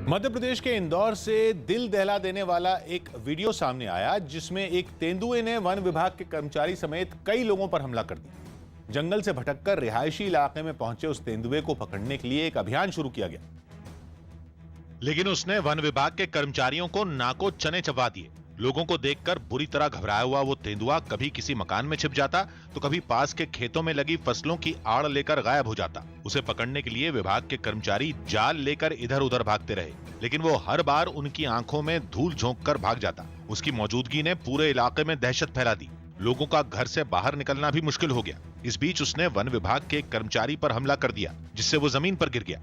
मध्य प्रदेश के इंदौर से दिल दहला देने वाला एक वीडियो सामने आया जिसमें एक तेंदुए ने वन विभाग के कर्मचारी समेत कई लोगों पर हमला कर दिया। जंगल से भटककर रिहायशी इलाके में पहुंचे उस तेंदुए को पकड़ने के लिए एक अभियान शुरू किया गया, लेकिन उसने वन विभाग के कर्मचारियों को नाको चने चबा दिए। लोगों को देखकर बुरी तरह घबराया हुआ वो तेंदुआ कभी किसी मकान में छिप जाता तो कभी पास के खेतों में लगी फसलों की आड़ लेकर गायब हो जाता। उसे पकड़ने के लिए विभाग के कर्मचारी जाल लेकर इधर उधर भागते रहे, लेकिन वो हर बार उनकी आंखों में धूल झोंक कर भाग जाता। उसकी मौजूदगी ने पूरे इलाके में दहशत फैला दी। लोगों का घर से बाहर निकलना भी मुश्किल हो गया। इस बीच उसने वन विभाग के एक कर्मचारी पर हमला कर दिया, जिससे वो जमीन पर गिर गया।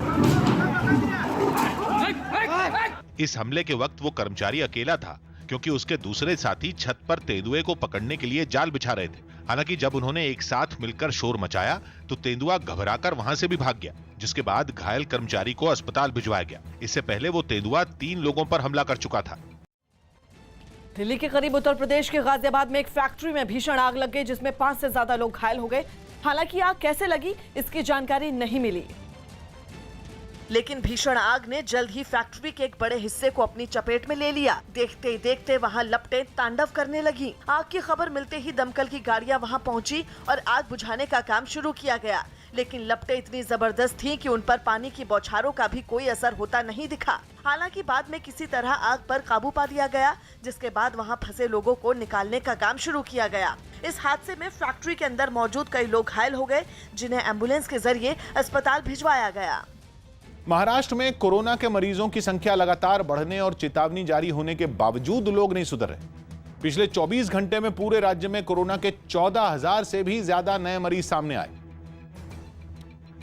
इस हमले के वक्त वो कर्मचारी अकेला था, क्योंकि उसके दूसरे साथी छत पर तेंदुए को पकड़ने के लिए जाल बिछा रहे थे। हालांकि जब उन्होंने एक साथ मिलकर शोर मचाया तो तेंदुआ घबराकर वहां से भी भाग गया, जिसके बाद घायल कर्मचारी को अस्पताल भिजवाया गया। इससे पहले वो तेंदुआ 3 लोगों पर हमला कर चुका था। दिल्ली के करीब उत्तर प्रदेश के गाजियाबाद में एक फैक्ट्री में भीषण आग लग गई, जिसमें 5 से ज्यादा लोग घायल हो गए। हालांकि आग कैसे लगी इसकी जानकारी नहीं मिली, लेकिन भीषण आग ने जल्द ही फैक्ट्री के एक बड़े हिस्से को अपनी चपेट में ले लिया। देखते ही देखते वहां लपटें तांडव करने लगी। आग की खबर मिलते ही दमकल की गाड़ियां वहां पहुंची और आग बुझाने का काम शुरू किया गया, लेकिन लपटें इतनी जबरदस्त थीं कि उन पर पानी की बौछारों का भी कोई असर होता नहीं दिखा। हालांकि बाद में किसी तरह आग पर काबू पा लिया गया, जिसके बाद वहां फंसे लोगों को निकालने का काम शुरू किया गया। इस हादसे में फैक्ट्री के अंदर मौजूद कई लोग घायल हो गए, जिन्हें एम्बुलेंस के जरिए अस्पताल भिजवाया गया। महाराष्ट्र में कोरोना के मरीजों की संख्या लगातार बढ़ने और चेतावनी जारी होने के बावजूद लोग नहीं सुधर रहे। पिछले 24 घंटे में पूरे राज्य में कोरोना के 14,000 से भी ज्यादा नए मरीज सामने आए,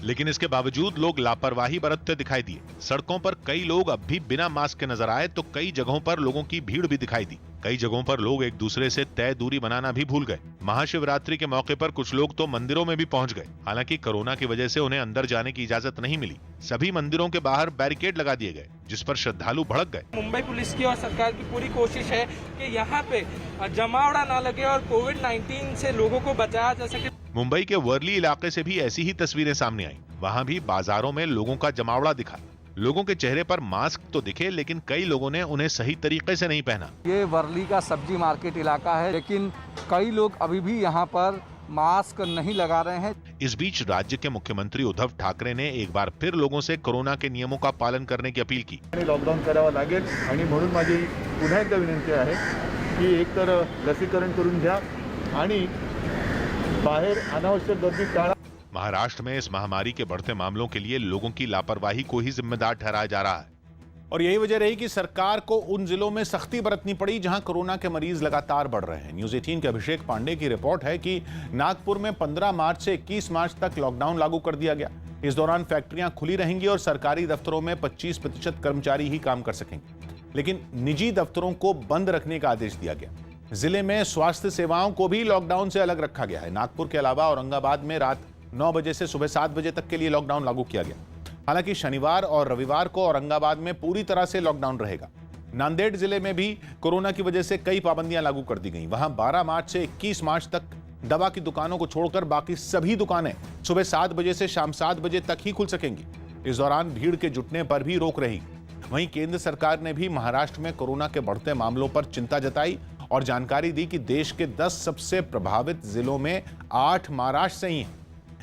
लेकिन इसके बावजूद लोग लापरवाही बरतते दिखाई दिए। सड़कों पर कई लोग अब भी बिना मास्क के नजर आए तो कई जगहों पर लोगों की भीड़ भी दिखाई दी। कई जगहों पर लोग एक दूसरे से तय दूरी बनाना भी भूल गए। महाशिवरात्रि के मौके पर कुछ लोग तो मंदिरों में भी पहुंच गए। हालांकि कोरोना की वजह से उन्हें अंदर जाने की इजाजत नहीं मिली। सभी मंदिरों के बाहर बैरिकेड लगा दिए गए, जिस पर श्रद्धालु भड़क गए। मुंबई पुलिस की और सरकार की पूरी कोशिश है कि यहाँ पे जमावड़ा ना लगे और कोविड-19 से लोगों को बचाया जा सके। मुंबई के वर्ली इलाके से भी ऐसी ही तस्वीरें सामने आई। वहां भी बाजारों में लोगों का जमावड़ा दिखा। लोगों के चेहरे पर मास्क तो दिखे, लेकिन कई लोगों ने उन्हें सही तरीके से नहीं पहना। ये वर्ली का सब्जी मार्केट इलाका है, लेकिन कई लोग अभी भी यहाँ पर मास्क नहीं लगा रहे हैं। इस बीच राज्य के मुख्यमंत्री उद्धव ठाकरे ने एक बार फिर लोगों से कोरोना के नियमों का पालन करने की अपील की। लॉकडाऊन करावं लागेल आणि म्हणून माझी पुन्हा एकदा विनंती आहे की एकतर लसीकरण करून घ्या आणि बाहेर अनावश्यक गर्दी टाळा। महाराष्ट्र में इस महामारी के बढ़ते मामलों के लिए लोगों की लापरवाही को ही जिम्मेदार ठहराया जा रहा है, और यही वजह रही कि सरकार को उन जिलों में सख्ती बरतनी पड़ी जहां कोरोना के मरीज लगातार बढ़ रहे हैं। न्यूज 18 के अभिषेक पांडे की रिपोर्ट है कि नागपुर में 15 मार्च से 21 मार्च तक लॉकडाउन लागू कर दिया गया। इस दौरान फैक्ट्रियां खुली रहेंगी और सरकारी दफ्तरों में 25% कर्मचारी ही काम कर सकेंगे, लेकिन निजी दफ्तरों को बंद रखने का आदेश दिया गया। जिले में स्वास्थ्य सेवाओं को भी लॉकडाउन से अलग रखा गया है। नागपुर के अलावा औरंगाबाद में रात 9 बजे से सुबह 7 बजे तक के लिए लॉकडाउन लागू किया गया। हालांकि शनिवार और रविवार को औरंगाबाद में पूरी तरह से लॉकडाउन रहेगा। नांदेड़ जिले में भी कोरोना की वजह से कई पाबंदियां लागू कर दी गई। वहां 12 मार्च से 21 मार्च तक दवा की दुकानों को छोड़कर बाकी सभी दुकानें सुबह 7 बजे से शाम 7 बजे तक ही खुल सकेंगी। इस दौरान भीड़ के जुटने पर भी रोक रहेगी। वहीं केंद्र सरकार ने भी महाराष्ट्र में कोरोना के बढ़ते मामलों पर चिंता जताई और जानकारी दी कि देश के 10 सबसे प्रभावित जिलों में 8 महाराष्ट्र से ही हैं,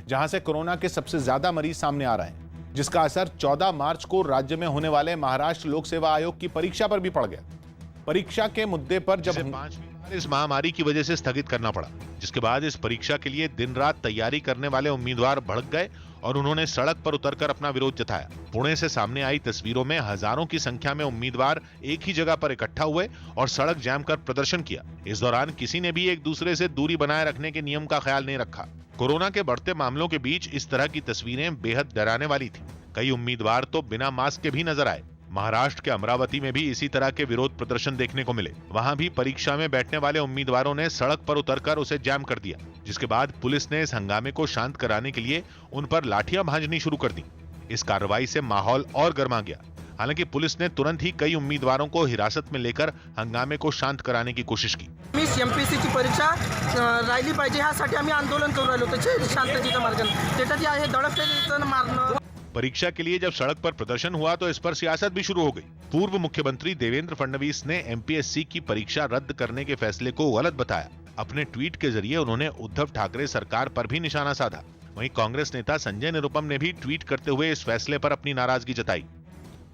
जहां से कोरोना के सबसे ज्यादा मरीज सामने आ रहे हैं, जिसका असर 14 मार्च को राज्य में होने वाले महाराष्ट्र लोक सेवा आयोग की परीक्षा पर भी पड़ गया। परीक्षा के मुद्दे पर जब 5वीं बार इस महामारी की वजह से स्थगित करना पड़ा, जिसके बाद इस परीक्षा के लिए दिन रात तैयारी करने वाले उम्मीदवार भड़क गए और उन्होंने सड़क पर उतरकर अपना विरोध जताया। पुणे से सामने आई तस्वीरों में हजारों की संख्या में उम्मीदवार एक ही जगह पर इकट्ठा हुए और सड़क जाम कर प्रदर्शन किया। इस दौरान किसी ने भी एक दूसरे से दूरी बनाए रखने के नियम का ख्याल नहीं रखा। कोरोना के बढ़ते मामलों के बीच इस तरह की तस्वीरें बेहद डराने वाली थी। कई उम्मीदवार तो बिना मास्क के भी नजर आए। महाराष्ट्र के अमरावती में भी इसी तरह के विरोध प्रदर्शन देखने को मिले। वहां भी परीक्षा में बैठने वाले उम्मीदवारों ने सड़क पर उतरकर उसे जैम कर दिया, जिसके बाद पुलिस ने इस हंगामे को शांत कराने के लिए उन पर लाठियां भांजनी शुरू कर दी। इस कार्रवाई से माहौल और गर्मा गया। हालांकि पुलिस ने तुरंत ही कई उम्मीदवारों को हिरासत में लेकर हंगामे को शांत कराने की कोशिश की। एमपीएससीची परीक्षा राहिली पाहिजे यासाठी आम्ही आंदोलन करू राहिलो, त्याचे शांततेच्या मार्गाने त्याच्यात आहे दडपण्याचं मारणं। परीक्षा के लिए जब सड़क पर प्रदर्शन हुआ तो इस पर सियासत भी शुरू हो गई। पूर्व मुख्यमंत्री देवेंद्र फडणवीस ने एमपीएससी की परीक्षा रद्द करने के फैसले को गलत बताया। अपने ट्वीट के जरिए उन्होंने उद्धव ठाकरे सरकार पर भी निशाना साधा। वहीं कांग्रेस नेता संजय निरुपम ने भी ट्वीट करते हुए इस फैसले पर अपनी नाराजगी जताई।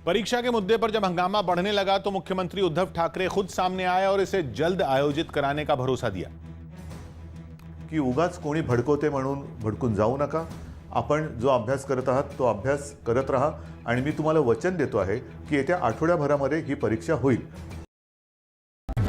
परीक्षा के मुद्दे पर जब हंगामा बढ़ने लगा तो मुख्यमंत्री उद्धव ठाकरे खुद सामने आए और इसे जल्द आयोजित कराने का भरोसा दिया की उगाच कोणी भडकवते म्हणून भडकून जाऊ नका। आपण जो अभ्यास करत आहात तो अभ्यास करत राहा आणि मी तुम्हाला वचन देतो आहे की येत्या आठवड्याभरामध्ये ही परीक्षा होईल।